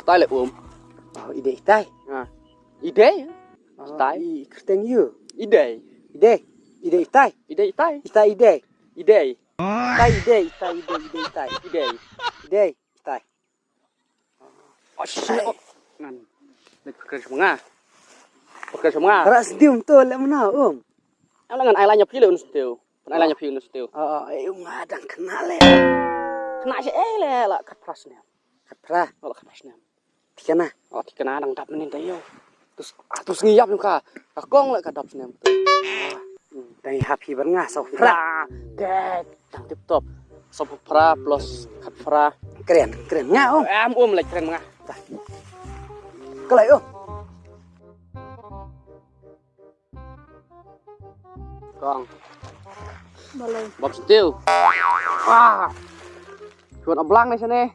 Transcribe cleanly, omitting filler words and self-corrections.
tay lại uống ide tay ide tay kerteng you ide tay ide tay ide tay tay ide ngan pekerja semua ras dium to le mana em ngan ai lanya pilih unsteu ai lanya pilih unsteu ngadang kenal le kena si le lah kat prasnya katra lah kat prasnya tikana tikana dang dap menin tayo terus ngiyap juga kong lah kat dapsnya dai happy bernga so fra dek dang tip top so pra plus kat fra keren nga em lek keren nga kelai Kong Boleh. Bob Steel. Wah. Chuột ở blanc này xem nè.